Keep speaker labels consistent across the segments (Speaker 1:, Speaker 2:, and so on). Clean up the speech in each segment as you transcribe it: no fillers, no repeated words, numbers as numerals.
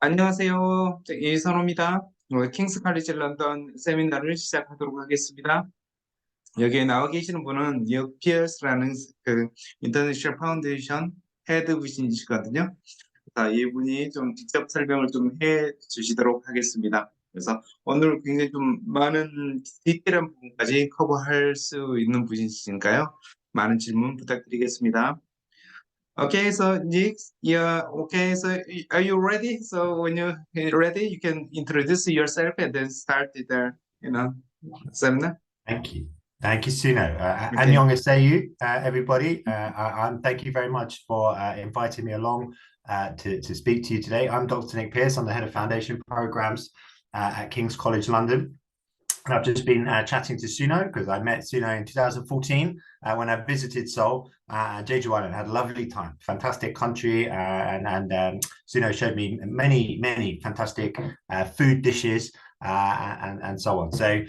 Speaker 1: 안녕하세요. 이선호입니다. 킹스 칼리지 런던 세미나를 시작하도록 하겠습니다. 여기에 나와 계시는 분은 피어스라는 그 인터내셔널 파운데이션 헤드분이시거든요. 자, 이분이 좀 직접 설명을 좀 해주시도록 하겠습니다. 그래서 오늘 굉장히 좀 많은 디테일한 부분까지 커버할 수 있는 분이시니까요. 많은 질문 부탁드리겠습니다. Okay, so Nick, yeah, okay, so are you ready? So when you're ready, you can introduce yourself and then start the seminar.
Speaker 2: Thank you. Thank you, Suno.
Speaker 1: Okay.
Speaker 2: 안녕하세요, everybody. Thank you very much for inviting me along to speak to you today. I'm Dr. Nick Pearce. I'm the head of foundation programs at King's College London. And I've just been chatting to Suno because I met Suno in 2014 when I visited Seoul and Jeju Island. Had a lovely time, fantastic country, and Suno showed me many fantastic food dishes and so on. So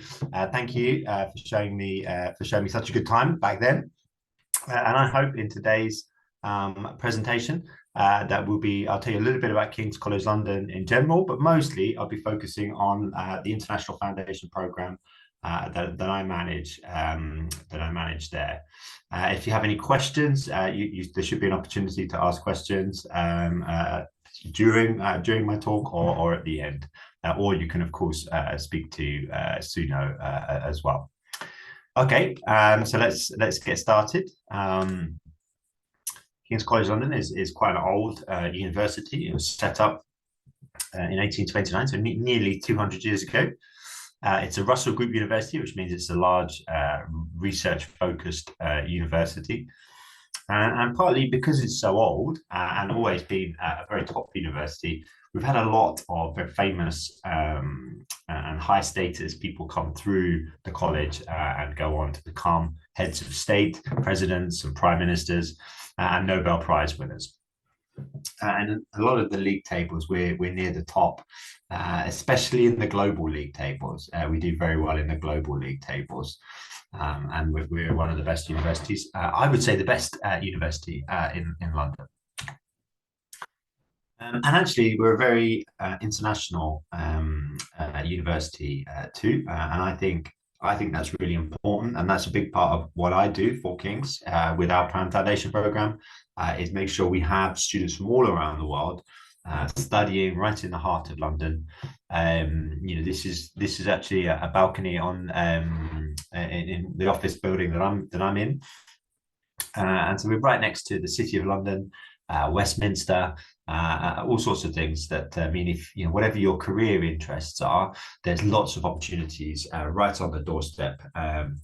Speaker 2: thank you for showing me such a good time back then. And I hope in today's presentation I'll tell you a little bit about King's College London in general, but mostly I'll be focusing on the International Foundation Programme that I manage there. If you have any questions, there should be an opportunity to ask questions during my talk or at the end, or you can of course speak to Suno as well. Okay, so let's get started. King's College London is quite an old university. It was set up in 1829, so nearly 200 years ago. It's a Russell Group university, which means it's a large research-focused university. And partly because it's so old and always been a very top university, we've had a lot of very famous and high status people come through the college and go on to become heads of state, presidents and prime ministers and Nobel Prize winners. And a lot of the league tables, we're near the top, especially in the global league tables. We do very well in the global league tables. And we're one of the best universities. I would say the best university in London. And actually, we're a very international university too. And I think that's really important, and that's a big part of what I do for King's with our foundation program, is make sure we have students from all around the world studying right in the heart of London. This is actually a balcony on in the office building that I'm in, and so we're right next to the City of London, Westminster, all sorts of things that mean if whatever your career interests are, there's lots of opportunities right on the doorstep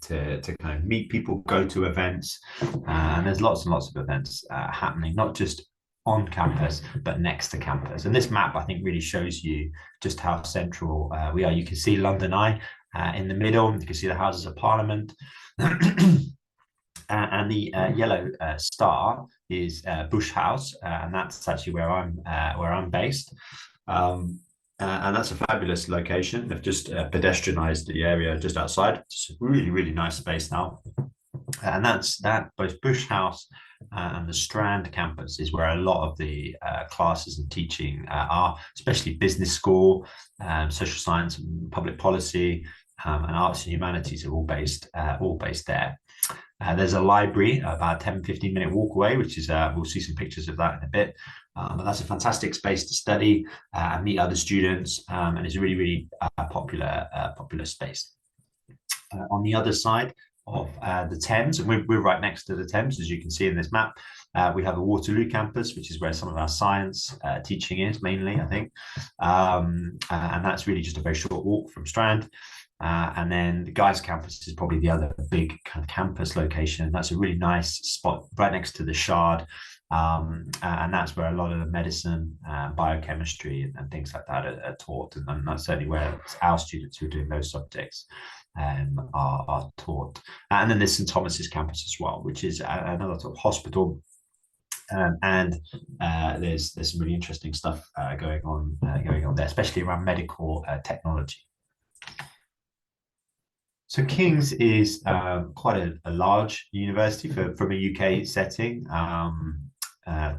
Speaker 2: to kind of meet people, go to events, and there's lots and lots of events happening, not just on campus but next to campus. And this map I think really shows you just how central we are. You can see London Eye in the middle. You can see the Houses of Parliament. And the yellow star is Bush House, and that's actually where I'm based. And that's a fabulous location. They've just pedestrianized the area just outside. It's a really nice space now. And that both Bush House and the Strand campus is where a lot of the classes and teaching are, especially business school, social science and public policy, and arts and humanities are all based there. There's a library about a 10-15 minute walk away, which is we'll see some pictures of that in a bit. But that's a fantastic space to study and meet other students, and it's a really popular space. On the other side of the Thames, and we're right next to the Thames, as you can see in this map. We have a Waterloo campus, which is where some of our science teaching is mainly, I think, and that's really just a very short walk from Strand. And then the Guy's campus is probably the other big kind of campus location. That's a really nice spot right next to the Shard, and that's where a lot of the medicine, biochemistry and things like that are taught, and that's certainly where our students who are doing those subjects are taught. And then there's St Thomas's campus as well, which is another sort of hospital. And there's some really interesting stuff going on there, especially around medical technology. So King's is quite a large university from a UK setting.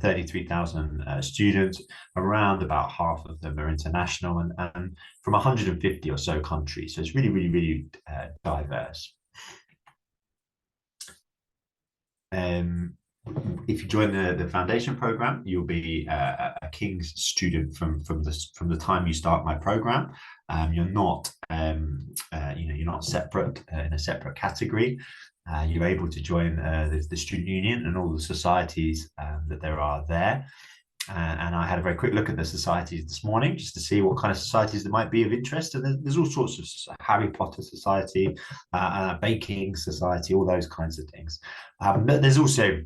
Speaker 2: 33,000 students. Around about half of them are international and from 150 or so countries. So it's really, really, really diverse. If you join the foundation program, you'll be a King's student from the time you start my program. You're not you're not separate in a separate category. You're able to join the student union and all the societies that there are there. And I had a very quick look at the societies this morning just to see what kind of societies there might be of interest. And there's all sorts of Harry Potter society, baking society, all those kinds of things. But there's also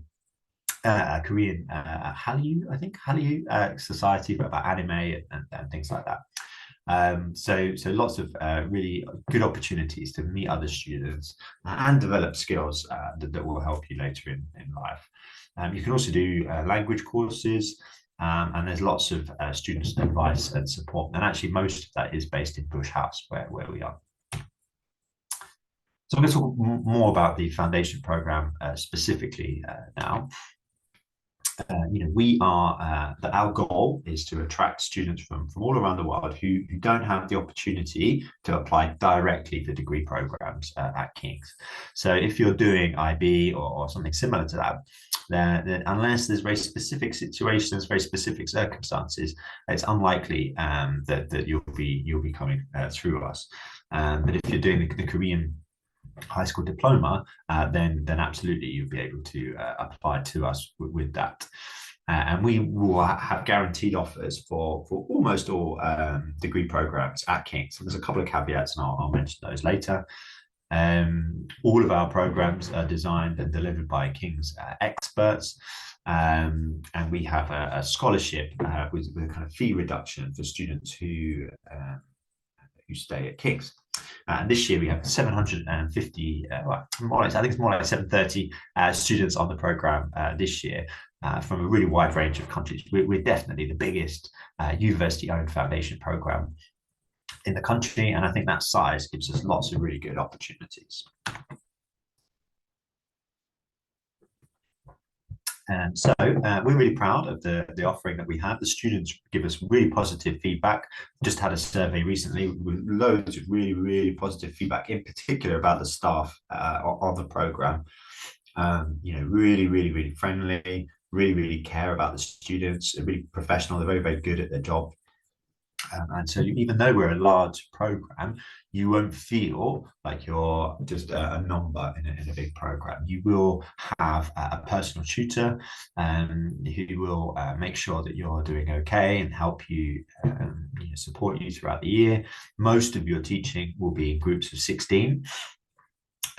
Speaker 2: a Korean Hallyu, I think, Hallyu society about anime and things like that. So lots of really good opportunities to meet other students and develop skills that will help you later in life. You can also do language courses, and there's lots of students advice and support. And actually, most of that is based in Bush House, where we are. So I'm going to talk more about the foundation program specifically now. We are our goal is to attract students from all around the world who don't have the opportunity to apply directly for degree programs at King's. So if you're doing IB or something similar to that, then unless there's very specific situations, very specific circumstances, it's unlikely that you'll be coming through us. But if you're doing the Korean high school diploma, then absolutely you'll be able to apply to us with that. And we will have guaranteed offers for almost all degree programs at King's. So there's a couple of caveats, and I'll mention those later. All of our programs are designed and delivered by King's experts. And we have a scholarship with a kind of fee reduction for students who stay at King's. And this year we have 750, more or less, I think it's more like 730 students on the program this year from a really wide range of countries. We're definitely the biggest university-owned foundation program in the country, and I think that size gives us lots of really good opportunities. And so we're really proud of the offering that we have. The students give us really positive feedback. Just had a survey recently with loads of really, really positive feedback, in particular about the staff on the program. Really, really, really friendly, really, really care about the students, they're really professional, they're very, very good at their job. And so even though we're a large program, you won't feel like you're just a number in a big program. You will have a personal tutor who will make sure that you're doing okay and help you, support you throughout the year. Most of your teaching will be in groups of 16.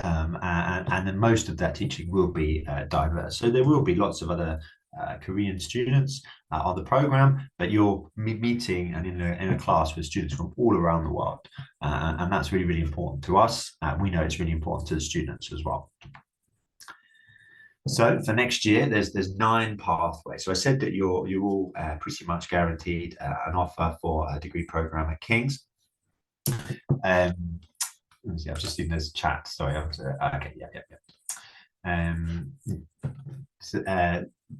Speaker 2: And then most of that teaching will be diverse. So there will be lots of other Korean students on the program, but you're meeting and in a class with students from all around the world, and that's really, really important to us. We know it's really important to the students as well. So for next year, there's 9 pathways. So I said that you're all pretty much guaranteed an offer for a degree program at King's. Let me see, I've just seen this chat. Sorry, okay, yeah.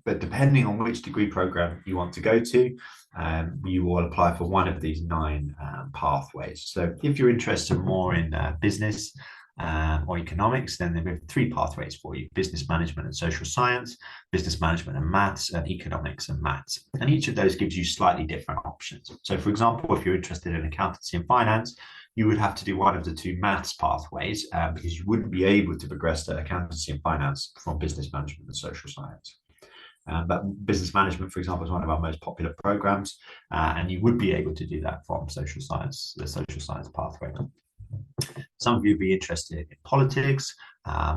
Speaker 2: But depending on which degree program you want to go to, you will apply for one of these 9 pathways. So if you're interested more in business or economics, then there are 3 pathways for you: business management and social science, business management and maths, and economics and maths. And each of those gives you slightly different options. So for example, if you're interested in accountancy and finance, you would have to do one of the 2 maths pathways because you wouldn't be able to progress to accountancy and finance from business management and social science. But business management, for example, is one of our most popular programs, and you would be able to do that from social science, the social science pathway. Some of you would be interested in politics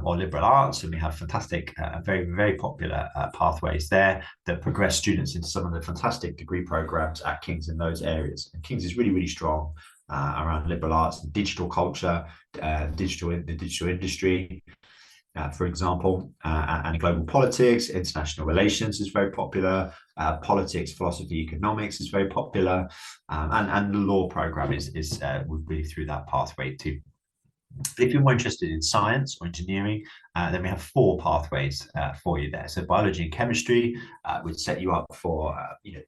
Speaker 2: or liberal arts, and we have fantastic, very, very popular pathways there that progress students into some of the fantastic degree programs at King's in those areas. And King's is really, really strong around liberal arts and digital culture, the digital industry, for example, and global politics. International relations is very popular. Politics, philosophy, economics is very popular, and the law program is would be through that pathway too. If you're more interested in science or engineering, then we have 4 pathways for you there. So biology and chemistry would set you up for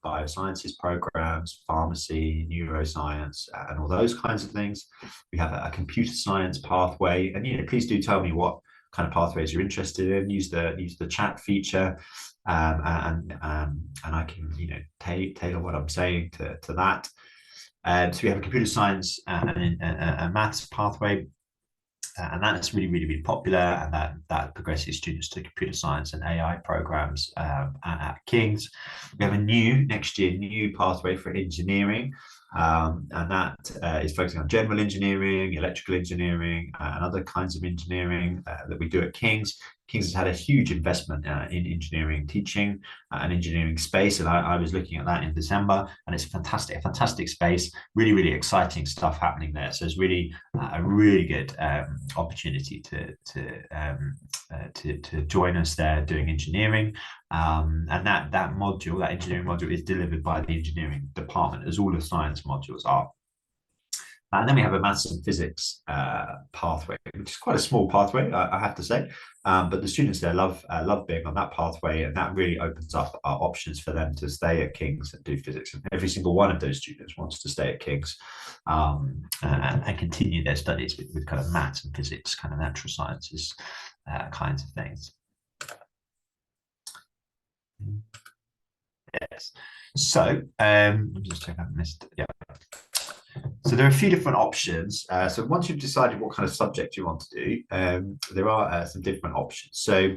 Speaker 2: biosciences programs, pharmacy, neuroscience, and all those kinds of things. We have a computer science pathway, and please do tell me what kind of pathways you're interested in. Use the chat feature, and I can tailor what I'm saying to that. So we have a computer science and a maths pathway. And that's really, really, really popular, and that progresses students to computer science and AI programs at King's. We have a next year new pathway for engineering, and that is focusing on general engineering, electrical engineering, and other kinds of engineering that we do at King's. King's has had a huge investment in engineering teaching and engineering space, and I was looking at that in December, and it's a fantastic space, really, really exciting stuff happening there. So it's really a really good opportunity to join us there doing engineering, and that engineering module is delivered by the engineering department, as all the science modules are. And then we have a maths and physics pathway, which is quite a small pathway, I have to say. But the students there love being on that pathway, and that really opens up options for them to stay at King's and do physics. And every single one of those students wants to stay at King's and continue their studies with kind of maths and physics, kind of natural sciences kinds of things. Yes. So let me just check. I've missed. Yeah. So there are a few different options. So once you've decided what kind of subject you want to do, there are some different options. So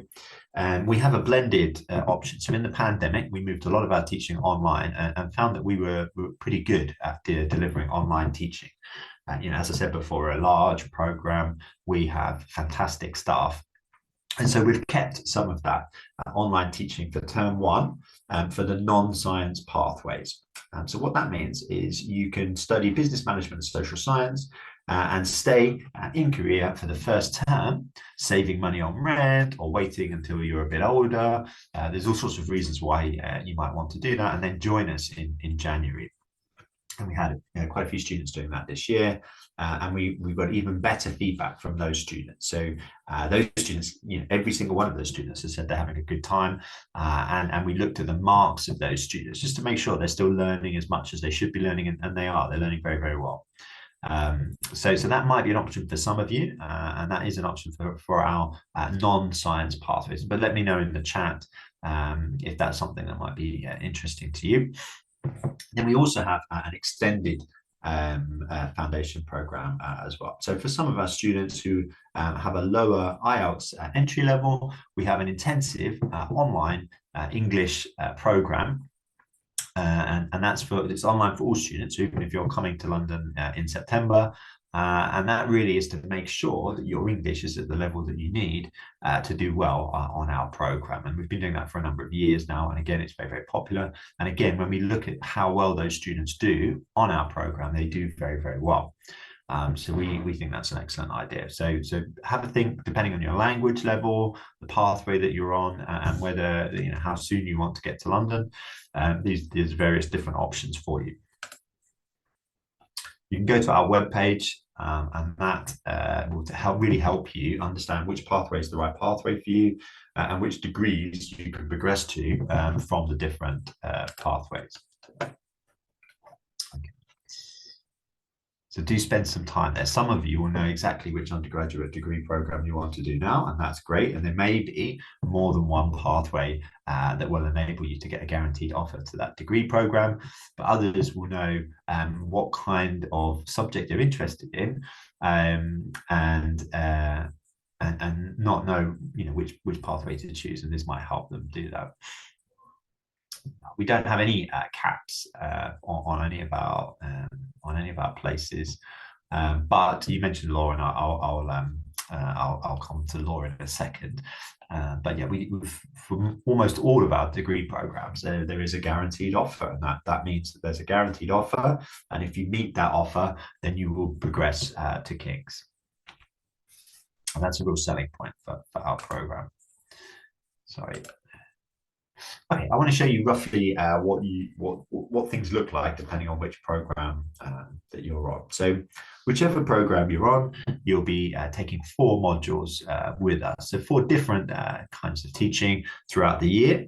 Speaker 2: we have a blended option. So in the pandemic, we moved a lot of our teaching online and found that we were pretty good at delivering online teaching. As I said before, we're a large program. We have fantastic staff. And so we've kept some of that online teaching for term 1 for the non-science pathways. So what that means is you can study business management and social science and stay in Korea for the first term, saving money on rent or waiting until you're a bit older. There's all sorts of reasons why you might want to do that, and then join us in January. And we had quite a few students doing that this year, and we got even better feedback from those students. So those students, every single one of those students has said they're having a good time, and we looked at the marks of those students just to make sure they're still learning as much as they should be learning, and they're learning very, very well. So that might be an option for some of you, and that is an option for our non-science pathways. But let me know in the chat if that's something that might be interesting to you. Then we also have an extended foundation program as well. So for some of our students who have a lower IELTS entry level, we have an intensive online English program. And it's online for all students, even if you're coming to London in September. And that really is to make sure that your English is at the level that you need to do well on our program. And we've been doing that for a number of years now. And again, it's very, very popular. And again, when we look at how well those students do on our program, they do very, very well. So we think that's an excellent idea. So have a think, depending on your language level, the pathway that you're on, and whether, how soon you want to get to London. There's various different options for you. You can go to our webpage, and that will really help you understand which pathway is the right pathway for you, and which degrees you can progress to from the different pathways. Okay. So do spend some time there. Some of you will know exactly which undergraduate degree program you want to do now, and that's great. And there may be more than one pathway that will enable you to get a guaranteed offer to that degree program. But others will know what kind of subject they're interested in, and not know which pathway to choose, and this might help them do that. We don't have any caps on any of our places, but you mentioned law, and I'll come to law in a second. But yeah, for almost all of our degree programs, there is a guaranteed offer, and that means that there's a guaranteed offer, and if you meet that offer, then you will progress to King's, and that's a real selling point for our program. Sorry. Okay, I want to show you roughly what things look like depending on which program that you're on. So whichever program you're on, you'll be taking 4 modules with us. So 4 different kinds of teaching throughout the year.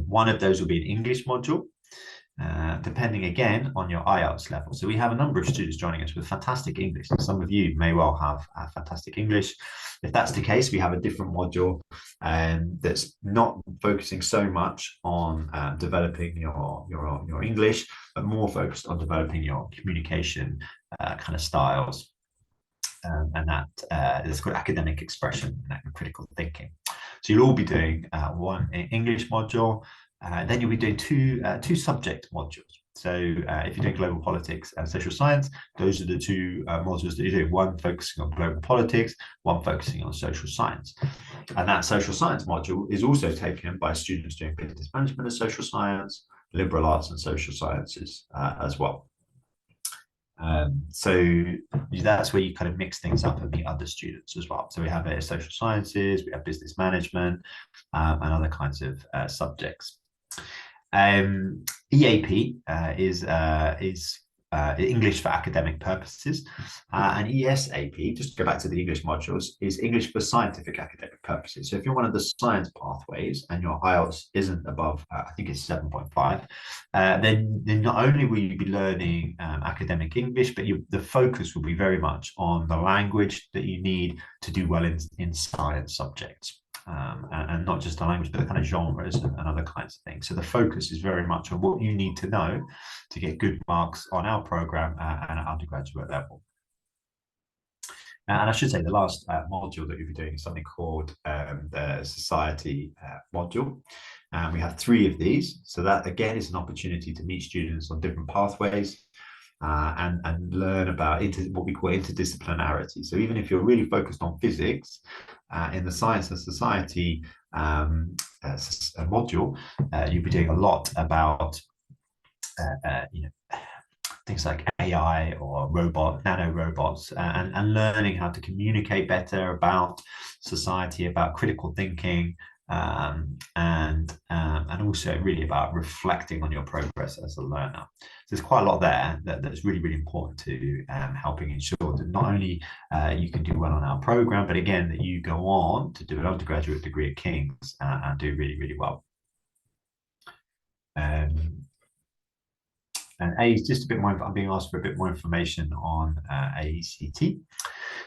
Speaker 2: One of those will be an English module, depending again on your IELTS level. So we have a number of students joining us with fantastic English. Some of you may well have fantastic English. If that's the case, we have a different module that's not focusing so much on developing your English, but more focused on developing your communication kind of styles. And that is called academic expression and critical thinking. So you'll all be doing one English module, then you'll be doing two subject modules. So if you're doing global politics and social science, those are the 2 modules that you're doing, one focusing on global politics, one focusing on social science. And that social science module is also taken by students doing business management and social science, liberal arts and social sciences as well. So that's where you kind of mix things up and meet other students as well. So we have social sciences, we have business management, and other kinds of subjects. EAP is English for academic purposes, and ESAP, just to go back to the English modules, is English for scientific academic purposes. So if you're one of the science pathways and your IELTS isn't above, I think it's 7.5, then not only will you be learning academic English, but the focus will be very much on the language that you need to do well in science subjects. And not just the language, but the kind of genres and other kinds of things. So the focus is very much on what you need to know to get good marks on our program and at undergraduate level. And I should say the last module that you'll be doing is something called the society module. And we have 3 of these. So that, again, is an opportunity to meet students on different pathways and learn about what we call interdisciplinarity. So even if you're really focused on physics, in the science and society module, you'll be doing a lot about things like AI or nano robots, and learning how to communicate better about society, about critical thinking, and also really about reflecting on your progress as a learner. So there's quite a lot there that's really, really important to helping ensure that not only you can do well on our program, but again, that you go on to do an undergraduate degree at King's and do really, really well. And A is just a bit more, I'm being asked for a bit more information on AECT.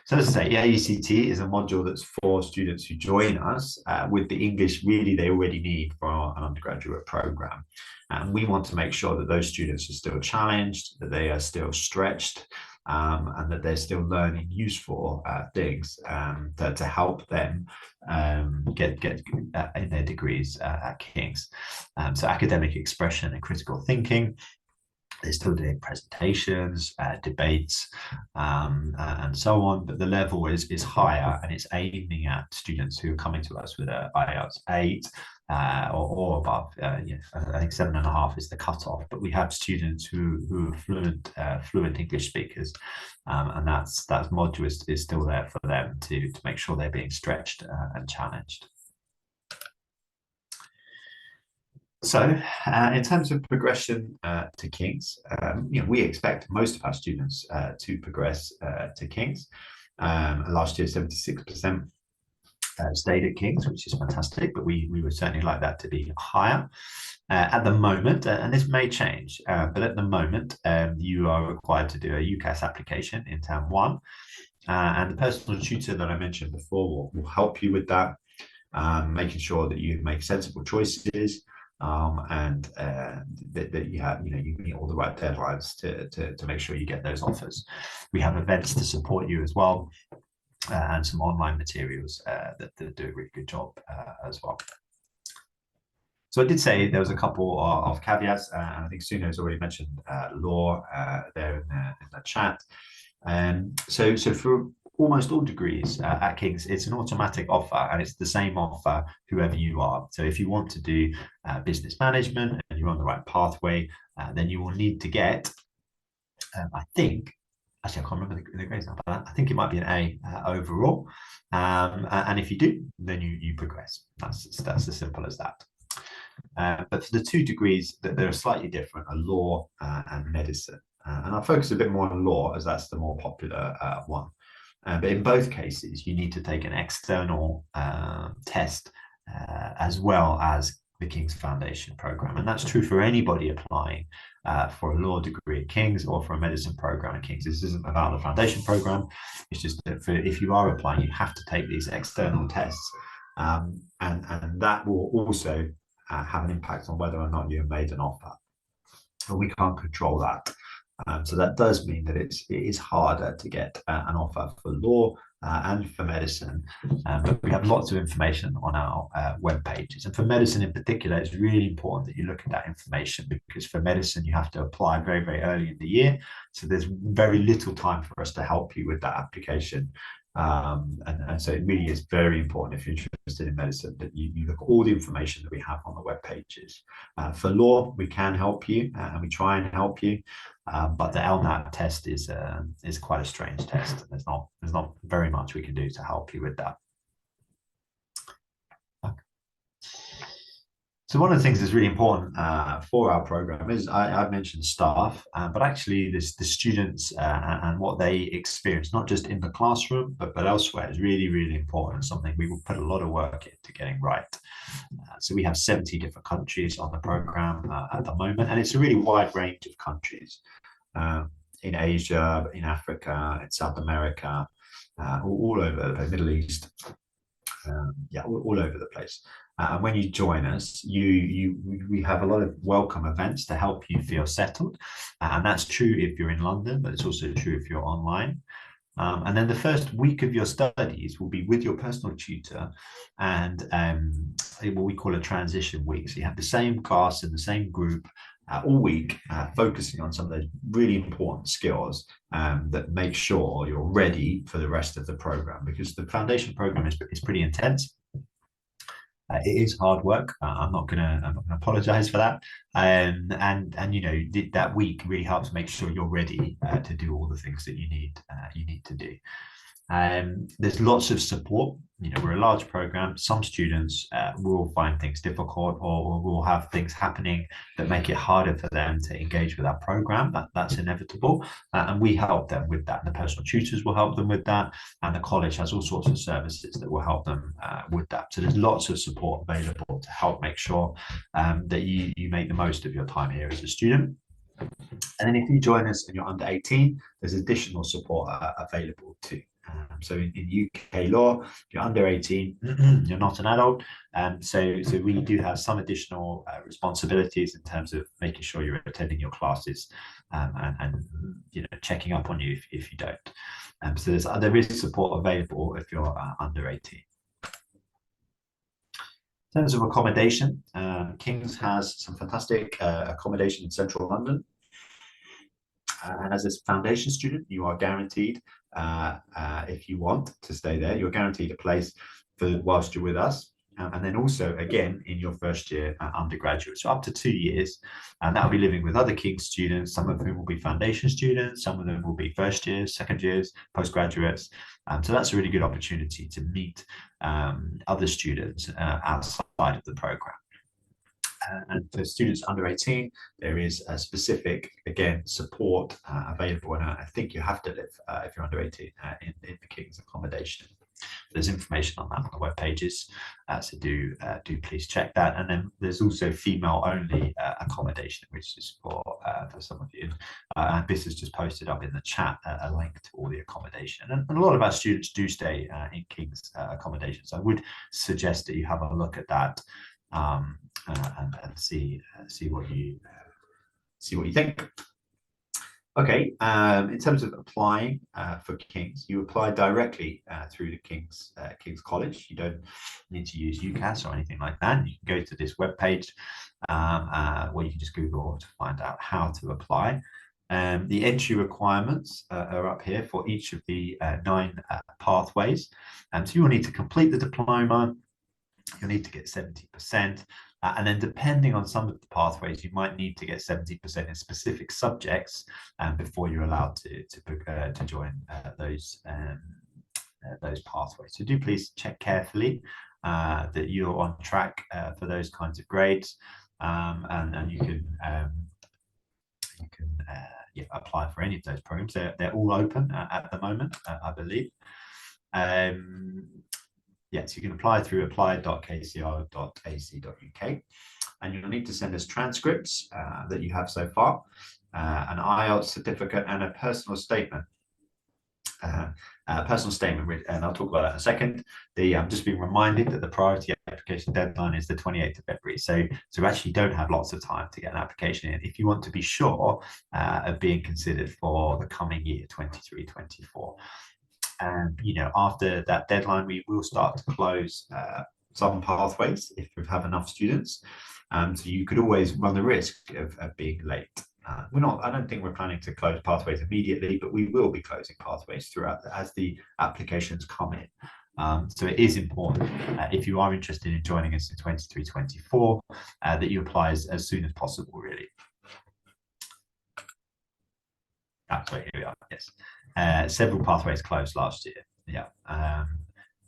Speaker 2: So as I say, AECT is a module that's for students who join us with the English really they already need for an undergraduate program. And we want to make sure that those students are still challenged, that they are still stretched, and that they're still learning useful things to help them get in their degrees at King's. So academic expression and critical thinking. They're still doing presentations, debates, and so on, but the level is higher, and it's aiming at students who are coming to us with a IELTS 8 or above. I think 7.5 is the cutoff, but we have students who are fluent English speakers, and that module is still there for them to make sure they're being stretched and challenged. So in terms of progression to King's, we expect most of our students to progress to King's. Last year, 76% stayed at King's, which is fantastic, but we would certainly like that to be higher. At the moment, and this may change, but at the moment, you are required to do a UCAS application in term 1. And the personal tutor that I mentioned before will help you with that, making sure that you make sensible choices, and that you meet all the right deadlines to make sure you get those offers. We have events to support you as well, and some online materials that do a really good job as well. So I did say there was a couple of caveats, and I think Suno has already mentioned law there in the chat. So for almost all degrees at King's, it's an automatic offer, and it's the same offer whoever you are. So if you want to do business management and you're on the right pathway, then you will need to get, I think, actually I can't remember the grades now, but I think it might be an A overall. And if you do, then you progress. That's as simple as that. But for the two degrees, they're slightly different, are law and medicine. And I'll focus a bit more on law as that's the more popular one. But in both cases, you need to take an external test as well as the King's Foundation program. And that's true for anybody applying for a law degree at King's or for a medicine program at King's. This isn't about the foundation program. It's just that if you are applying, you have to take these external tests. And that will also have an impact on whether or not you're made an offer. And we can't control that. So that does mean that it is harder to get an offer for law and for medicine. But we have lots of information on our web pages. And for medicine in particular, it's really important that you look at that information, because for medicine, you have to apply very, very early in the year. So there's very little time for us to help you with that application. And so it really is very important, if you're interested in medicine, that you look at all the information that we have on the web pages. For law, we can help you and we try and help you, but the LNAT test is quite a strange test. There's not very much we can do to help you with that. So one of the things that's really important for our program is, I've mentioned staff, but actually the students and what they experience, not just in the classroom, but elsewhere, is really, really important. Something we will put a lot of work into getting right. So we have 70 different countries on the program at the moment, and it's a really wide range of countries in Asia, in Africa, in South America, all over the Middle East. Yeah, all over the place. And when you join us, we have a lot of welcome events to help you feel settled. And that's true if you're in London, but it's also true if you're online. And then the first week of your studies will be with your personal tutor, and what we call a transition week. So you have the same class in the same group all week, focusing on some of those really important skills that make sure you're ready for the rest of the program, because the foundation program is pretty intense. It is hard work. I'm not gonna apologize for that. And you know, that week really helps make sure you're ready to do all the things that you need to do. There's lots of support. You know, we're a large program. Some students will find things difficult, or will have things happening that make it harder for them to engage with our program. That's inevitable, and we help them with that. And the personal tutors will help them with that, and the college has all sorts of services that will help them with that. So there's lots of support available to help make sure that you make the most of your time here as a student. And then if you join us and you're under 18, there's additional support available too. So in UK law, if you're under 18, you're not an adult. So we do have some additional responsibilities in terms of making sure you're attending your classes and you know, checking up on you if you don't. So there is support available if you're under 18. In terms of accommodation, King's has some fantastic accommodation in central London. And as a foundation student, you are guaranteed, if you want to stay there, you're guaranteed a place whilst you're with us. And then also, again, in your first year undergraduate, so up to 2 years, and that will be living with other King's students, some of whom will be foundation students, some of them will be first years, second years, postgraduates. So that's a really good opportunity to meet other students outside of the program. And for students under 18, there is a specific, again, support available. And I think you have to live, if you're under 18, in the King's accommodation. There's information on that on the web pages, so do please check that. And then there's also female-only accommodation, which is for some of you. And this is just posted up in the chat, a link to all the accommodation. And a lot of our students do stay in King's accommodation, so I would suggest that you have a look at that. And see what you think. Okay, in terms of applying for King's, you apply directly through the King's College. You don't need to use UCAS or anything like that. You can go to this webpage where you can just Google to find out how to apply. The entry requirements are up here for each of the 9 pathways. So you will need to complete the diploma. You'll need to get 70%. And then depending on some of the pathways, you might need to get 70% in specific subjects before you're allowed to join those pathways. So do please check carefully that you're on track for those kinds of grades, and you can yeah, apply for any of those programs. They're all open at the moment, I believe. Yes, you can apply through apply.kcr.ac.uk, and you'll need to send us transcripts that you have so far, an IELTS certificate, and a personal statement. And I'll talk about that in a second. I'm just being reminded that the priority application deadline is the 28th of February. So we actually don't have lots of time to get an application in if you want to be sure of being considered for the coming year, 23-24. And after that deadline, we will start to close some pathways if we have enough students. So you could always run the risk of being late. I don't think we're planning to close pathways immediately, but we will be closing pathways throughout as the applications come in. So it is important, if you are interested in joining us in 23-24, that you apply as soon as possible, really. Sorry, here we are. Yes. Several pathways closed last year. Yeah.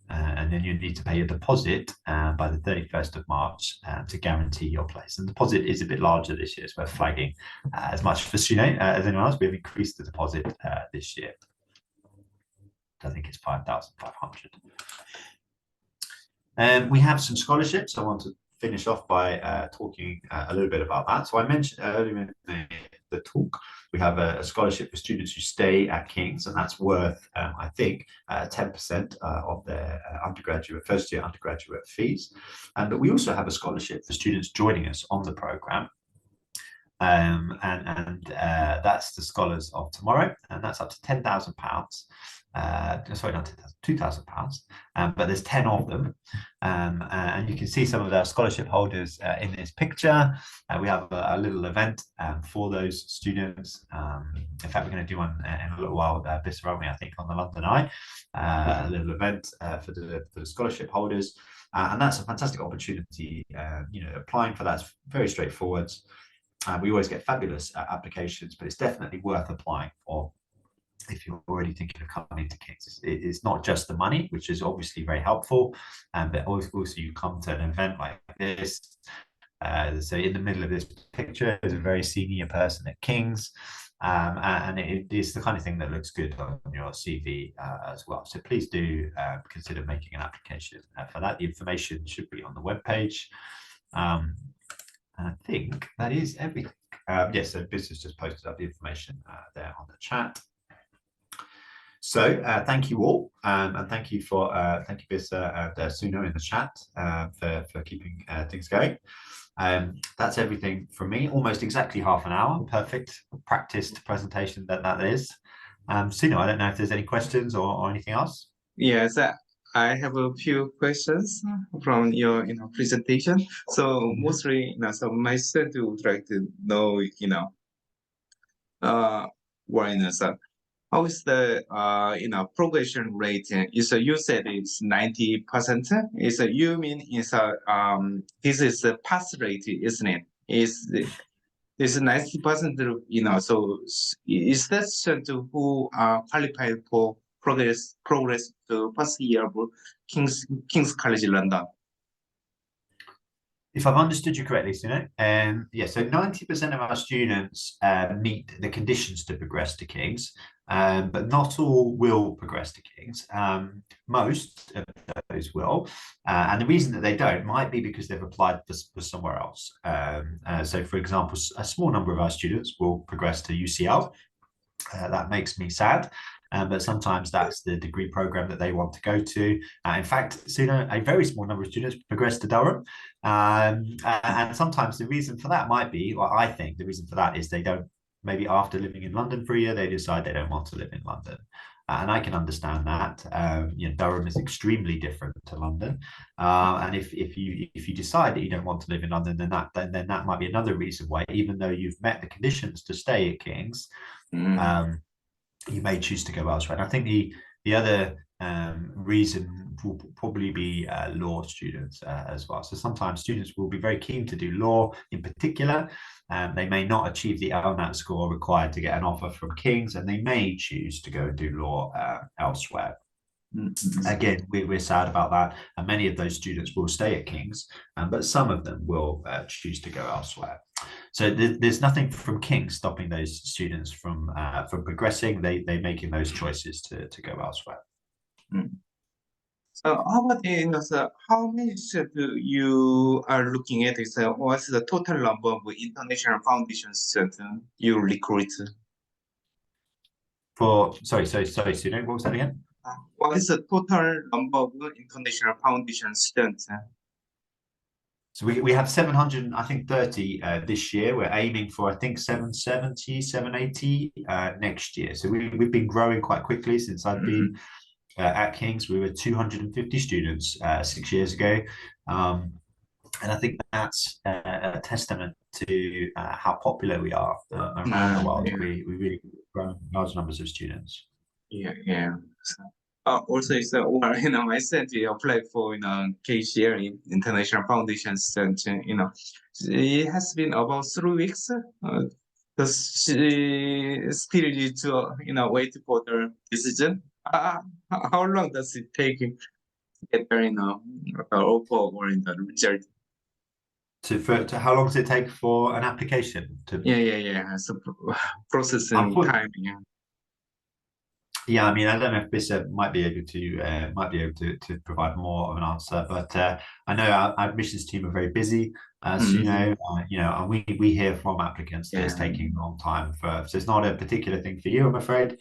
Speaker 2: And then you need to pay a deposit by the 31st of March to guarantee your place. And the deposit is a bit larger this year. It's worth flagging. As much for Sune as anyone else, we've increased the deposit this year. I think it's 5,500. We have some scholarships. I want to finish off by talking a little bit about that. So I mentioned earlier in the talk, we have a scholarship for students who stay at King's, and that's worth, I think, 10% of their first year undergraduate fees. But we also have a scholarship for students joining us on the program. That's the Scholars of Tomorrow, and that's up to £10,000. Sorry, not £2,000, but there's 10 of them, and you can see some of our scholarship holders in this picture. We have a little event for those students. In fact, we're going to do one in a little while, Bisarami, I think, on the London Eye, a little event for the scholarship holders, and that's a fantastic opportunity. Applying for that's very straightforward. We always get fabulous applications, but it's definitely worth applying for if you're already thinking of coming to King's. It's not just the money, which is obviously very helpful, but also you come to an event like this. So in the middle of this picture is a very senior person at King's, and it is the kind of thing that looks good on your CV as well. So please do consider making an application for that. The information should be on the webpage. And I think that is everything. Yes, so Bis has just posted up the information there on the chat. So thank you all, and thank you Bis and Suno in the chat for keeping things going. That's everything from me. Almost exactly half an hour. Perfect practiced presentation that is. Suno, I don't know if there's any questions or anything else.
Speaker 1: Yes, I have a few questions from your presentation. So mostly, so my student would like to know, so how is the progression rate? You said it's 90%. You mean this is the pass rate, isn't it? Is 90%? So is that student who are qualified for progress to first year of King's College London?
Speaker 2: If I've understood you correctly, Suno, yes, so 90% of our students meet the conditions to progress to King's, but not all will progress to King's. Most of those will, and the reason that they don't might be because they've applied for somewhere else. So, for example, a small number of our students will progress to UCL. That makes me sad. But sometimes that's the degree program that they want to go to. In fact, a very small number of students progress to Durham. And sometimes the reason for that might be, or I think the reason for that is they don't, maybe after living in London for a year, they decide they don't want to live in London. And I can understand that. Durham is extremely different to London. And if you decide that you don't want to live in London, then that might be another reason why, even though you've met the conditions to stay at King's, you may choose to go elsewhere. And I think the other reason will probably be law students as well. So sometimes students will be very keen to do law in particular. They may not achieve the LNAT score required to get an offer from King's, and they may choose to go and do law elsewhere. Again, we're sad about that, and many of those students will stay at King's, but some of them will choose to go elsewhere. So there's nothing from King's stopping those students from progressing. They making those choices to go elsewhere.
Speaker 1: So how about how many students you are looking at? What's the total number of international foundation students you recruit?
Speaker 2: Sorry, student, what was that again?
Speaker 1: What is the total number of international foundation students?
Speaker 2: So we have 700, I think 30 this year. We're aiming for, I think, 770, 780 next year. So we've been growing quite quickly since I've been at King's. We were 250 students 6 years ago. And I think that's a testament to how popular we are around the world. We really grow large numbers of students.
Speaker 1: Yeah. Also, my son applied for KCR in International Foundation student. It has been about 3 weeks. Does she still need to wait for the decision? How long does it take to get there offer or in the result?
Speaker 2: To how long does it take for an application to?
Speaker 1: Yeah. So processing time.
Speaker 2: Yeah, I mean, I don't know if Bissa might be able to provide more of an answer, but I know our admissions team are very busy, as you know, and we hear from applicants that it's taking a long time so it's not a particular thing for you, I'm afraid,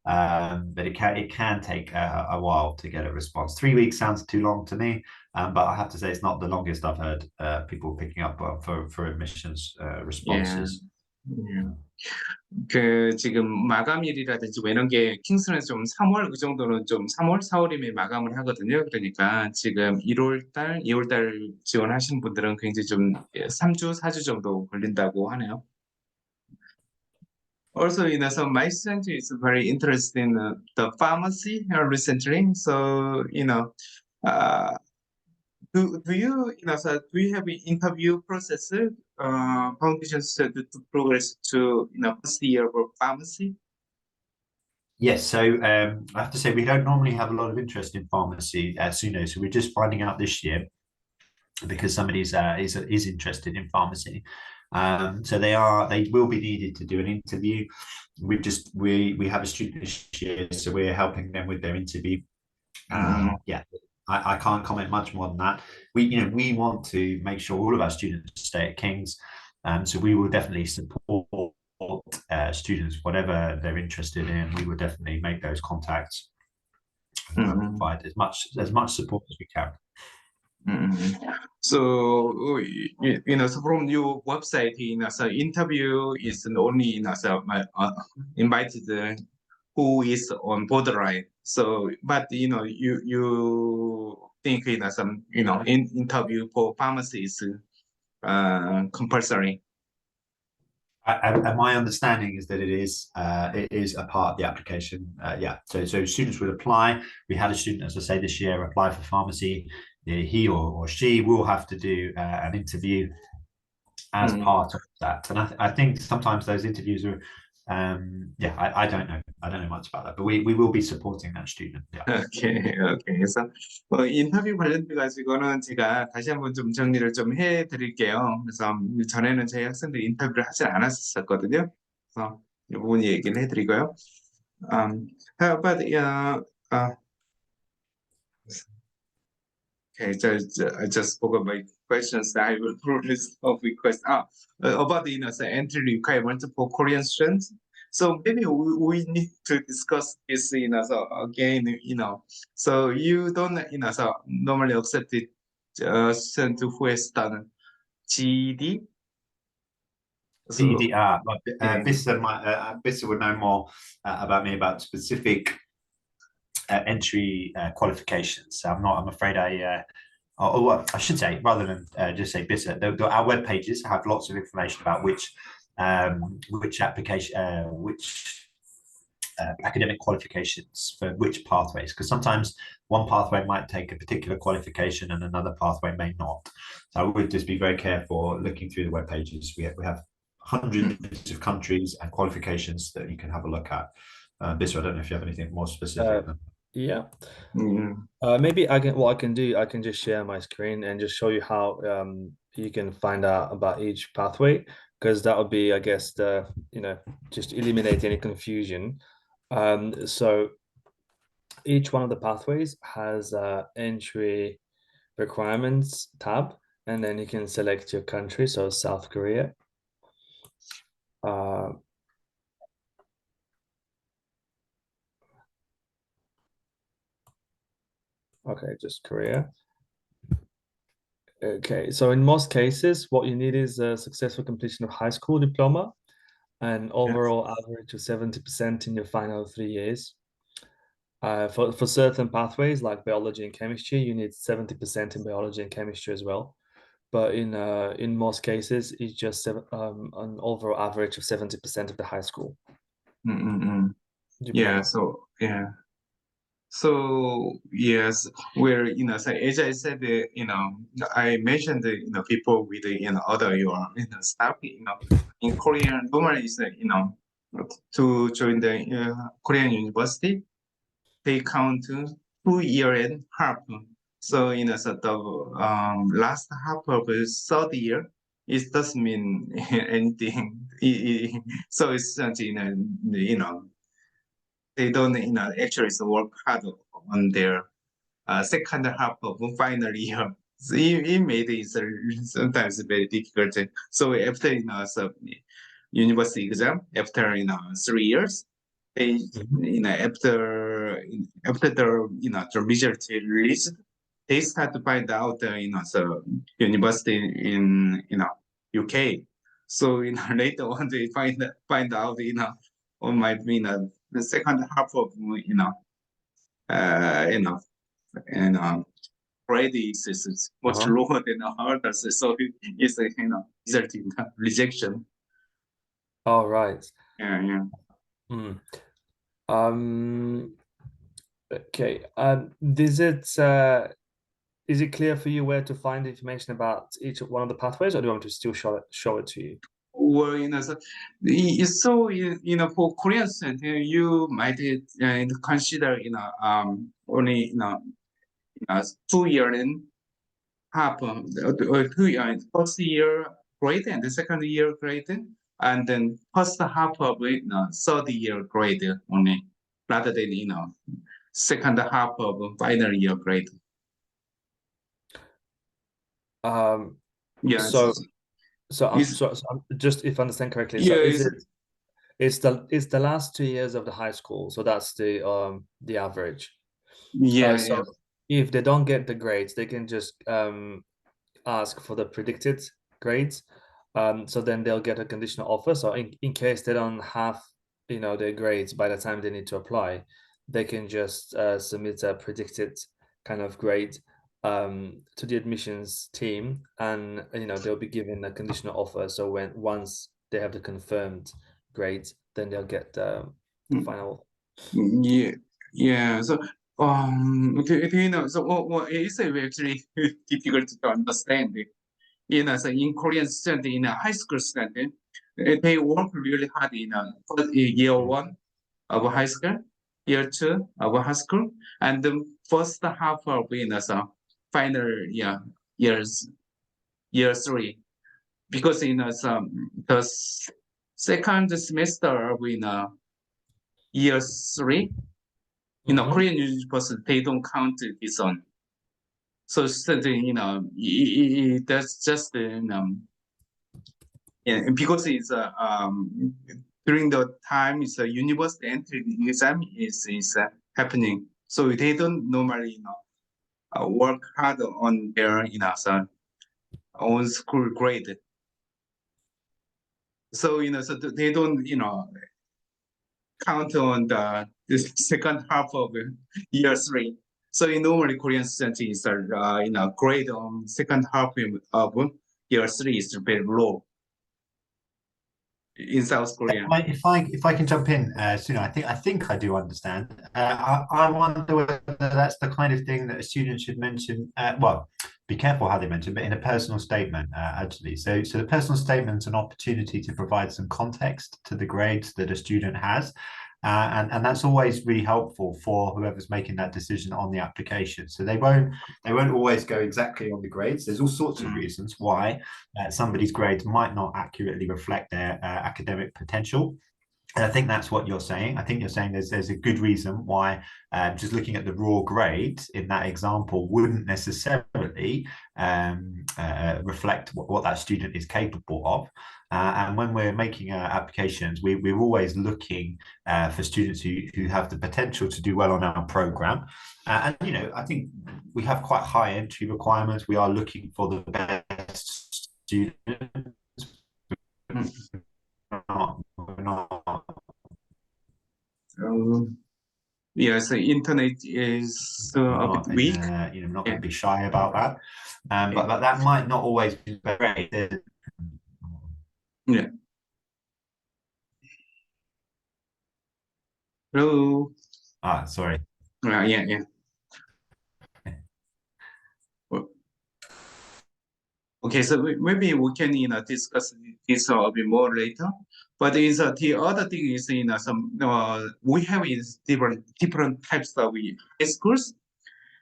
Speaker 2: but it can take a while to get a response. 3 weeks sounds too long to me, but I have to say it's not the longest I've heard people picking up for admissions responses.
Speaker 1: 지금 마감일이라든지 뭐 이런 게 킹스는 좀 3월 그 정도는 좀 3월, 4월이면 마감을 하거든요. 그러니까 지금 1월달, 2월달 지원하시는 분들은 굉장히 좀 3주, 4주 정도 걸린다고 하네요. Also, so my student is very interested in the pharmacy recently. So, do you have an interview process foundation student to progress to first year of pharmacy?
Speaker 2: Yes, so I have to say we don't normally have a lot of interest in pharmacy, as you know. So we're just finding out this year because somebody is interested in pharmacy. So they will be needed to do an interview. We have a student this year, so we're helping them with their interview. Yeah. I can't comment much more than that. We want to make sure all of our students stay at King's, so we will definitely support students whatever they're interested in. We will definitely make those contacts and provide as much support as we can.
Speaker 1: So so from your website, so interview is only invited who is on borderline. So, but you think some interview for pharmacy is compulsory.
Speaker 2: And my understanding is that it is a part of the application. Yeah, so students would apply. We had a student, as I say, this year apply for pharmacy. He or she will have to do an interview as part of that. And I think sometimes those interviews are I don't know much about that, but we will be supporting that student. Yeah.
Speaker 1: Okay. 그래서 인터뷰 관련돼 가지고는 제가 다시 한번 좀 정리를 좀 해드릴게요. 그래서 전에는 저희 학생들이 인터뷰를 하지 않았었거든요. 그래서 이 부분 얘기를 해드리고요. How about okay, I just forgot my questions. I will probably stop with questions. About the entry requirement for Korean students. So maybe we need to discuss this again. So you don't normally accept it student who has done GED.
Speaker 2: GED. Bissa would know more about me about specific entry qualifications. I'm afraid I should say, rather than just say Bissa, our web pages have lots of information about which academic qualifications for which pathways, because sometimes one pathway might take a particular qualification and another pathway may not. So I would just be very careful looking through the web pages. We have hundreds of countries and qualifications that you can have a look at. Bissa, I don't know if you have anything more specific.
Speaker 3: Yeah.
Speaker 1: Mm,
Speaker 3: Maybe I can. What I can do, I can just share my screen and just show you how you can find out about each pathway, because that would be, I guess, the just eliminate any confusion. So each one of the pathways has entry requirements tab, and then you can select your country. So South Korea. Okay, just Korea. Okay, so in most cases, what you need is a successful completion of high school diploma and overall average of 70% in your final 3 years. For certain pathways like biology and chemistry, you need 70% in biology and chemistry as well. But in most cases, it's just an overall average of 70% of the high school
Speaker 1: yeah,
Speaker 3: diploma.
Speaker 1: so yes, where so as I said, I mentioned people with other your stuff, in Korean normally is to join the Korean university, they count 2 year and half. So so the last half of the third year, it doesn't mean anything. So it's something they don't actually work hard on their second half of final year. So it made it sometimes very difficult. So after so university exam, after 3 years, they after the the result released, they start to find out so university in UK. So later on they find out on my the second half of and grade is much lower than others, so it's result in rejection.
Speaker 3: All right.
Speaker 1: Yeah.
Speaker 3: Okay. Is it clear for you where to find information about each one of the pathways, or do you want me to still show it to you?
Speaker 1: Well, so for Korean student, you might consider only 2 year and half, or 2 year, first year grade and the second year grade, and then first half of third year grade only, rather than second half of final year grade. Yeah.
Speaker 3: So I'm just, if I understand correctly, so it's the last 2 years of the high school, so that's the average. So if they don't get the grades, they can just ask for the predicted grades. So then they'll get a conditional offer. So in case they don't have their grades by the time they need to apply, they can just submit a predicted kind of grade to the admissions team, and they'll be given a conditional offer. So once they have the confirmed grades, then they'll get the final.
Speaker 1: Yeah. So so what is actually difficult to understand. So in Korean student, in a high school student, they work really hard in year 1 of high school, year 2 of high school, and the first half of so final year 3, because the second semester of year 3, Korean university, they don't count this on. So that's just because it's during the time it's a university entry exam is happening, so they don't normally work hard on their own school grade. So so they don't count on the second half of year 3. So normally Korean students are grade on second half of year 3 is very low in South Korea.
Speaker 2: If I can jump in, Suna, I think I do understand. I wonder whether that's the kind of thing that a student should mention. Well, be careful how they mention, but in a personal statement, actually. So the personal statement is an opportunity to provide some context to the grades that a student has. And that's always really helpful for whoever's making that decision on the application. So they won't always go exactly on the grades. There's all sorts of reasons why somebody's grades might not accurately reflect their academic potential. And I think that's what you're saying. I think you're saying there's a good reason why just looking at the raw grades in that example wouldn't necessarily reflect what that student is capable of. And when we're making applications, we're always looking for students who have the potential to do well on our program. And, you know, I think we have quite high entry requirements. We are looking for the best students.
Speaker 1: Yes, the internet is a bit weak.
Speaker 2: You know, I'm not going to be shy about that. But that might not always be great.
Speaker 1: Yeah. Hello.
Speaker 2: Sorry.
Speaker 1: Yeah. Okay, so maybe we can discuss this a bit more later. But the other thing is we have different types of high schools,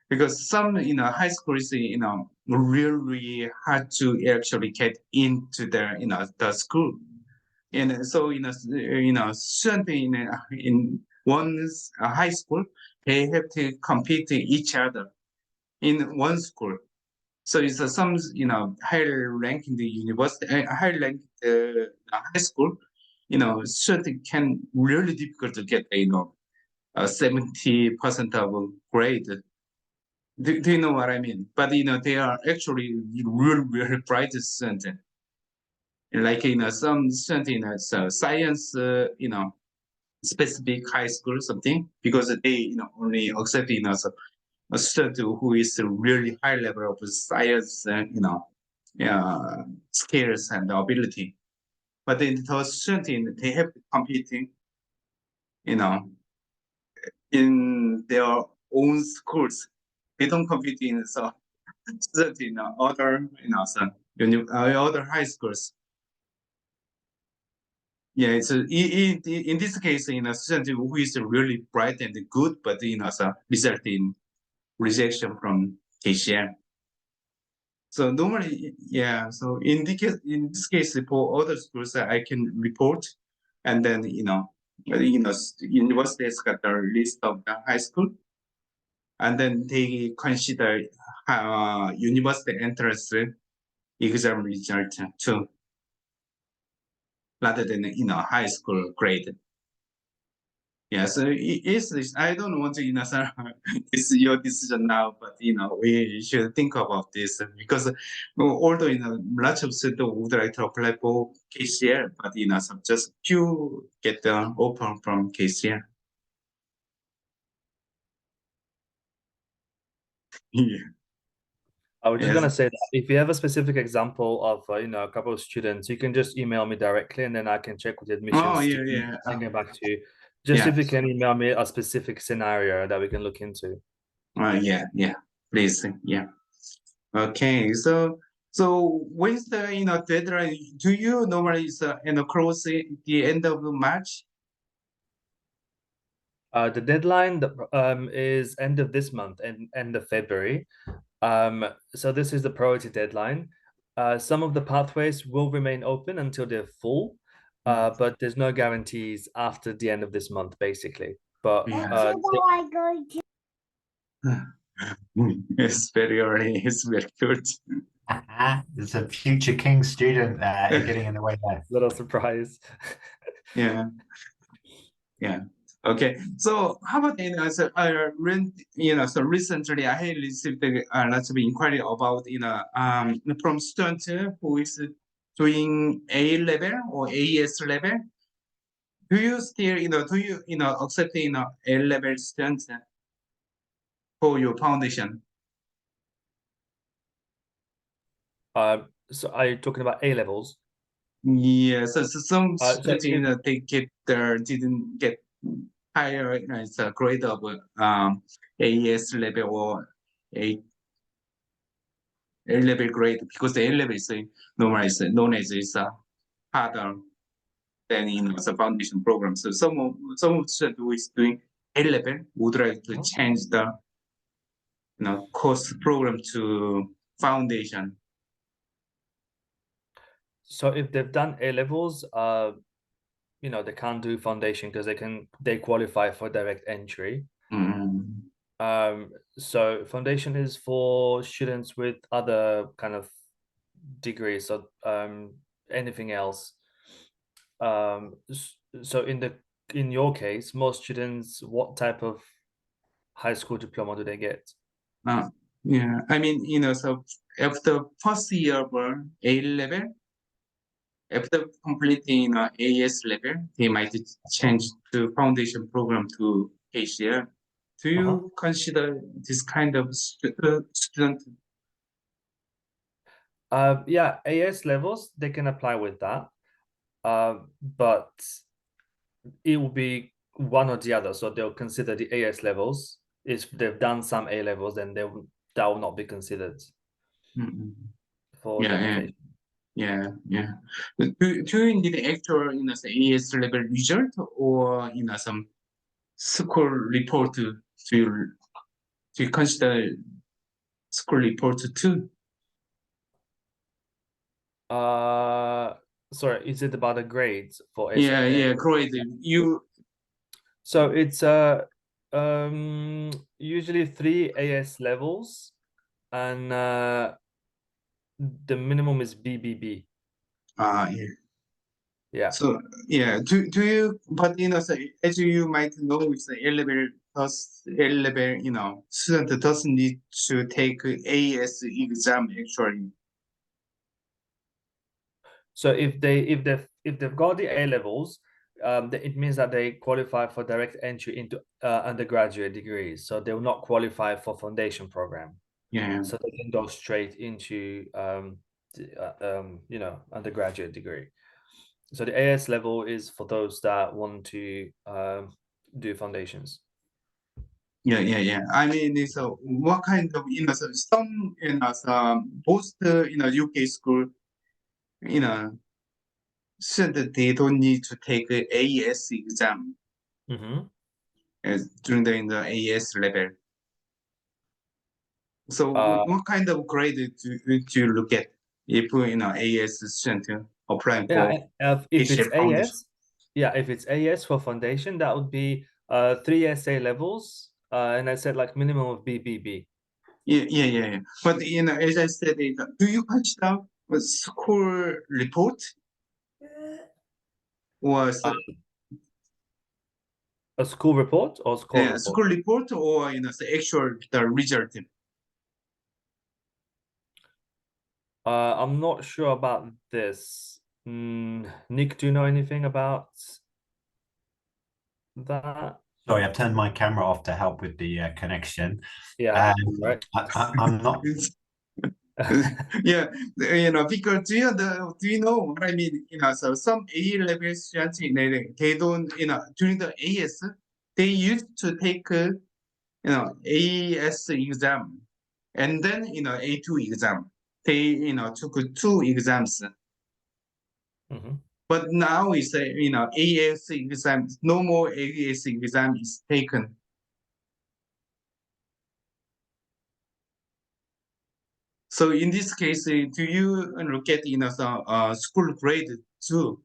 Speaker 1: because some high schools really hard to actually get into the school, and so student in one high school, they have to compete each other in one school. So it's some higher ranking the university, higher ranked high school, student can really difficult to get 70% of grade. Do you know what I mean? But they are actually really bright students. Like some student science specific high school or something, because they only accept a student who is a really high level of science and skills and ability. But then those students, they have to competing in their own schools. They don't compete in students in other other high schools. Yeah, so in this case, a student who is really bright and good, but result in rejection from KCL. So normally, yeah. So in this case, for other schools, I can report, and then universities got the list of the high school, and then they consider university entrance exam result too, rather than high school grade. Yeah, so I don't want to this is your decision now, but we should think about this, because although lots of students would like to apply for KCL, but some just few get the offer from KCL. Yeah.
Speaker 3: I was just gonna say that if you have a specific example of a couple of students, you can just email me directly, and then I can check with the admissions.
Speaker 1: Oh yeah.
Speaker 3: And get back to you. Just if you can email me a specific scenario that we can look into.
Speaker 1: Yeah, please, yeah. Okay, so when's the deadline? Do you normally close the end of March?
Speaker 3: The deadline is end of this month and end of February. So this is the priority deadline. Some of the pathways will remain open until they're full, but there's no guarantees after the end of this month, basically. But
Speaker 1: it's very early. It's very good.
Speaker 2: There's a future King student getting in the way there.
Speaker 3: Little surprise.
Speaker 1: Yeah. Okay. So how about so recently I had received lots of inquiry about from students who is doing A level or AS level. Do you still accept A level students for your foundation?
Speaker 3: So are you talking about A levels?
Speaker 1: Yeah, so some students they didn't get higher grade of AES level or A level grade, because the A level is normally known as harder than the foundation program. So some of the students who is doing A level would like to change the course program to foundation.
Speaker 3: So if they've done A levels, they can't do foundation because they qualify for direct entry. So foundation is for students with other kind of degrees, so anything else. So in your case, most students, what type of high school diploma do they get?
Speaker 1: Yeah, I mean, so after first year of A level, after completing AS level, they might change to foundation program to HCL. Do you consider this kind of student?
Speaker 3: Yeah, AS levels, they can apply with that. But it will be one or the other. So they'll consider the AS levels. If they've done some A levels, then that will not be considered for the application.
Speaker 1: Yeah. Do you need actual AS level result or some school report to consider school report too?
Speaker 3: Sorry, is it about the grades for
Speaker 1: AS? Yeah, grade.
Speaker 3: So it's usually 3 AS levels, and the minimum is BBB. Yeah.
Speaker 1: So yeah, do you? But so as you might know, it's the A level. Student doesn't need to take AS exam actually.
Speaker 3: So if they've got the A levels, it means that they qualify for direct entry into undergraduate degrees. So they will not qualify for foundation program.
Speaker 1: Yeah.
Speaker 3: So they can go straight into undergraduate degree. So the AS level is for those that want to do foundations.
Speaker 1: Yeah. I mean, so what kind of some most UK school student they don't need to take AS exam during the AS level. So what kind of grade do you look at if AS student applying for?
Speaker 3: If it's AS, if it's AS for foundation, that would be 3 SA levels, and I said like minimum of BBB.
Speaker 1: Yeah. But as I said, do you consider a school report or
Speaker 3: a school report or
Speaker 1: school report or the actual result?
Speaker 3: I'm not sure about this. Nick, do you know anything about that?
Speaker 2: Sorry, I've turned my camera off to help with the connection.
Speaker 3: Yeah, right.
Speaker 2: I'm not.
Speaker 1: Yeah, because do you know what I mean? So some A level students, they don't, during the AS, they used to take, AS exam, and then, A2 exam. They, took 2 exams. But now it's AS exam. No more AS exam is taken. So in this case, do you look at some school grade too?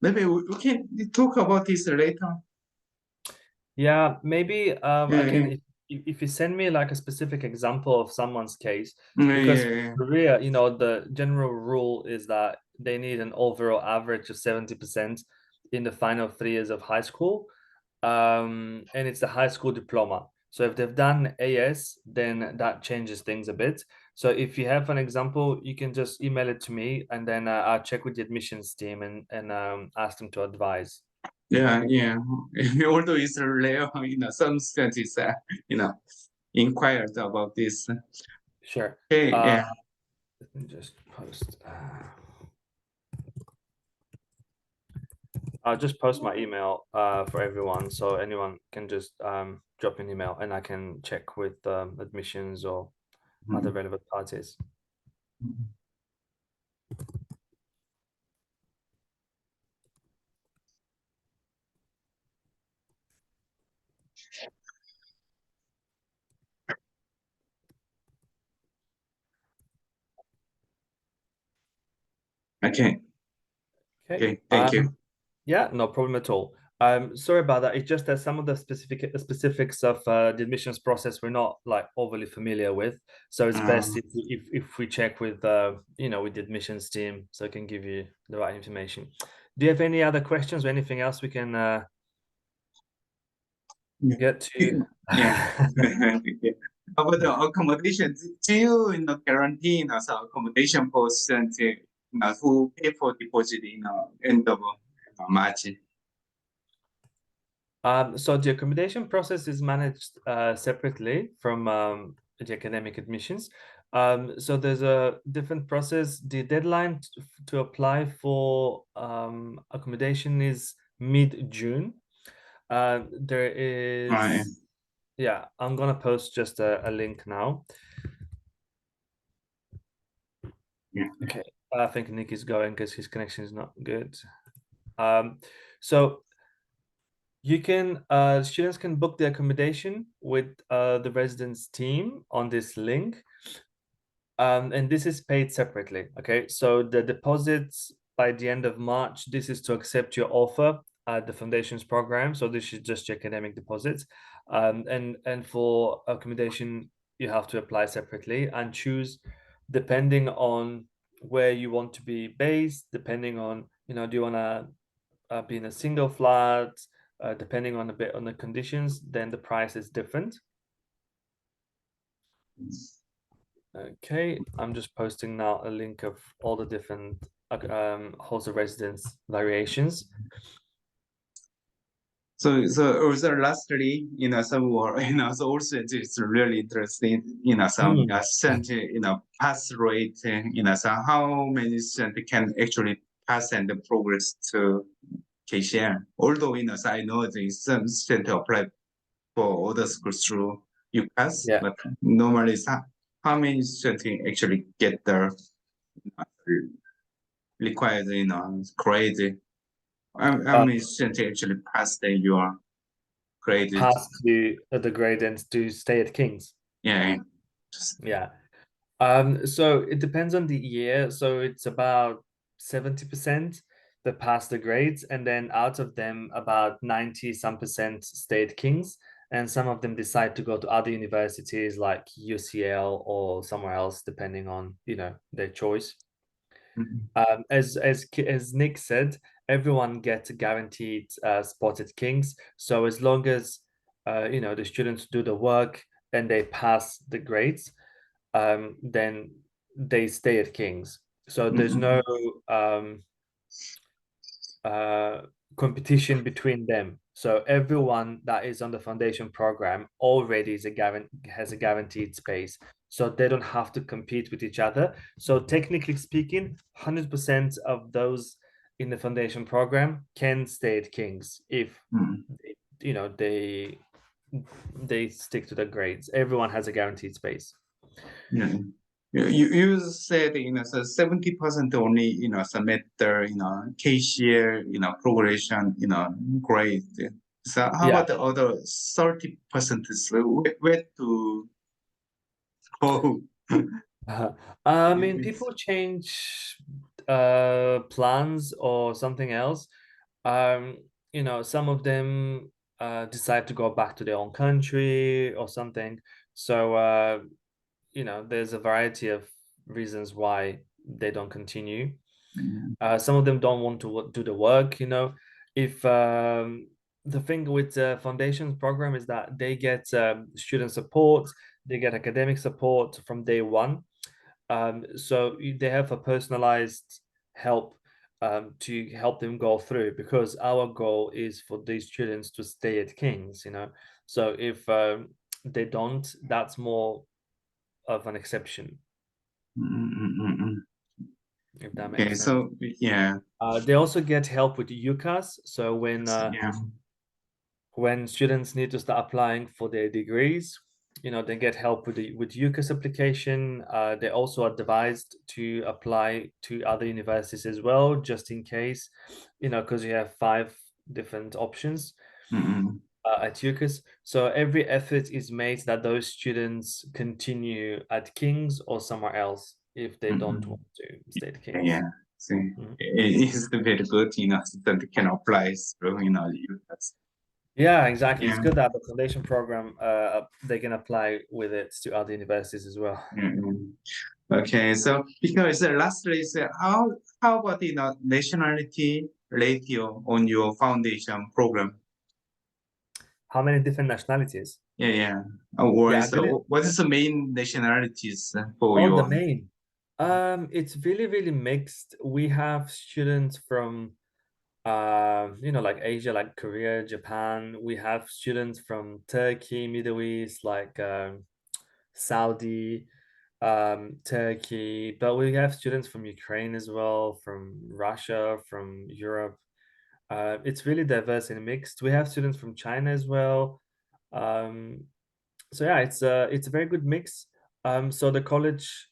Speaker 1: Maybe we can talk about this later.
Speaker 3: Yeah, maybe I can. If you send me like a specific example of someone's case, because in Korea, the general rule is that they need an overall average of 70% in the final 3 years of high school, and it's the high school diploma. So if they've done AS, then that changes things a bit. So if you have an example, you can just email it to me, and then I'll check with the admissions team and ask them to advise.
Speaker 1: Yeah. Although it's rare, some students, inquired about this.
Speaker 3: Sure.
Speaker 1: Okay, yeah.
Speaker 3: Let me just post. I'll just post my email for everyone, so anyone can just drop an email, and I can check with admissions or other relevant parties.
Speaker 1: Okay. Okay, thank you.
Speaker 3: Yeah, no problem at all. Sorry about that. It's just that some of the specifics of the admissions process we're not like overly familiar with. So it's best if we check with with the admissions team, so I can give you the right information. Do you have any other questions or anything else we can get to?
Speaker 1: Yeah. About the accommodation, do you guarantee some accommodation percent who pay for deposit end of March?
Speaker 3: So the accommodation process is managed separately from the academic admissions. So there's a different process. The deadline to apply for accommodation is mid-June. There is,
Speaker 1: Right.
Speaker 3: yeah, I'm gonna post just a link now.
Speaker 1: Yeah.
Speaker 3: Okay, I think Nick is going because his connection is not good. So you can students can book the accommodation with the residence team on this link, and this is paid separately. Okay, so the deposits by the end of March, this is to accept your offer at the foundations program. So this is just your academic deposits, and for accommodation you have to apply separately and choose depending on where you want to be based, depending on do you want to be in a single flat, depending on a bit on the conditions, then the price is different. Okay, I'm just posting now a link of all the different hostel residence variations.
Speaker 1: So also lastly, some were, so also it's really interesting, some student, pass rate, so how many students can actually pass and progress to KCR. Although, so I know some students apply for other schools through UCAS,
Speaker 3: Yeah.
Speaker 1: but normally, how many students actually get the required, grade? How many students actually pass your grade?
Speaker 3: Pass to the grade and to stay at King's.
Speaker 1: Yeah.
Speaker 3: Yeah. So it depends on the year. So it's about 70% that pass the grades, and then out of them, about 90% stay at King's, and some of them decide to go to other universities like UCL or somewhere else, depending on their choice.
Speaker 1: Mm-hmm.
Speaker 3: As Nick said, everyone gets a guaranteed spot at King's. So as long as the students do the work and they pass the grades, then they stay at King's. So there's no competition between them. So everyone that is on the foundation program already has a guaranteed space. So they don't have to compete with each other. So technically speaking, 100% of those in the foundation program can stay at King's if they stick to the grades. Everyone has a guaranteed space.
Speaker 1: Yeah. You said so 70% only submit their KCL progression grade. So how about the other 30%? Where to go?
Speaker 3: I mean, people change plans or something else. Some of them decide to go back to their own country or something. So there's a variety of reasons why they don't continue. Some of them don't want to do the work. If the thing with the foundations program is that they get student support, they get academic support from day one. So they have a personalized help to help them go through, because our goal is for these students to stay at King's. So if they don't, that's more of an exception. If that makes sense.
Speaker 1: So yeah.
Speaker 3: They also get help with UCAS. So when students need to start applying for their degrees, they get help with the UCAS application. They also are advised to apply to other universities as well, just in case, because you have 5 different options at UCAS. So every effort is made that those students continue at King's or somewhere else if they don't want to stay at King's.
Speaker 1: Yeah, so it is very good, that they can apply through, UCAS.
Speaker 3: Yeah, exactly. It's good that the foundation program, they can apply with it to other universities as well.
Speaker 1: Okay, so because lastly, how about the nationality ratio on your foundation program?
Speaker 3: How many different nationalities?
Speaker 1: Yeah. What is the main nationalities for your?
Speaker 3: The main. It's really, really mixed. We have students from like Asia, like Korea, Japan. We have students from Turkey, Middle East, like Saudi, Turkey, but we have students from Ukraine as well, from Russia, from Europe. It's really diverse and mixed. We have students from China as well. So yeah, it's a very good mix. So the college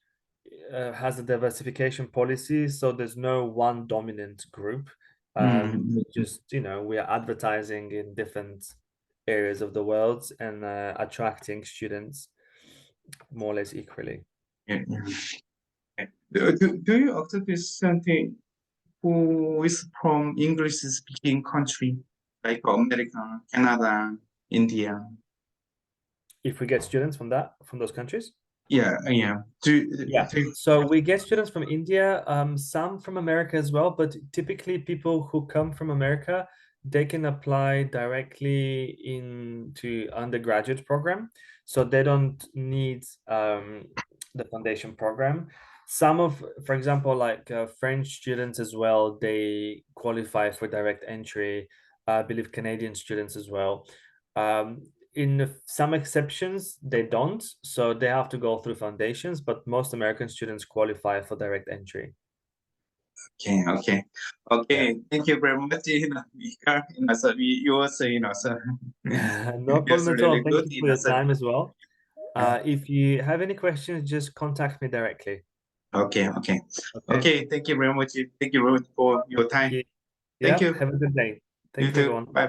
Speaker 3: has a diversification policy, so there's no one dominant group. Just we are advertising in different areas of the world and attracting students more or less equally.
Speaker 1: Do you accept something who is from English-speaking country like America, Canada, India?
Speaker 3: If we get students from those countries?
Speaker 1: Yeah.
Speaker 3: So we get students from India, some from America as well, but typically people who come from America, they can apply directly into undergraduate program, so they don't need the foundation program. Some for example, like French students as well, they qualify for direct entry. I believe Canadian students as well. In some exceptions, they don't, so they have to go through foundations, but most American students qualify for direct entry.
Speaker 1: Okay. Thank you very much, Mika. So you also, so
Speaker 3: no problem at all. Thank you for your time as well. If you have any questions, just contact me directly.
Speaker 1: Okay. Thank you very much. Thank you very much for your time.
Speaker 3: Thank you. Have a good day. Thank you, everyone.
Speaker 1: Bye.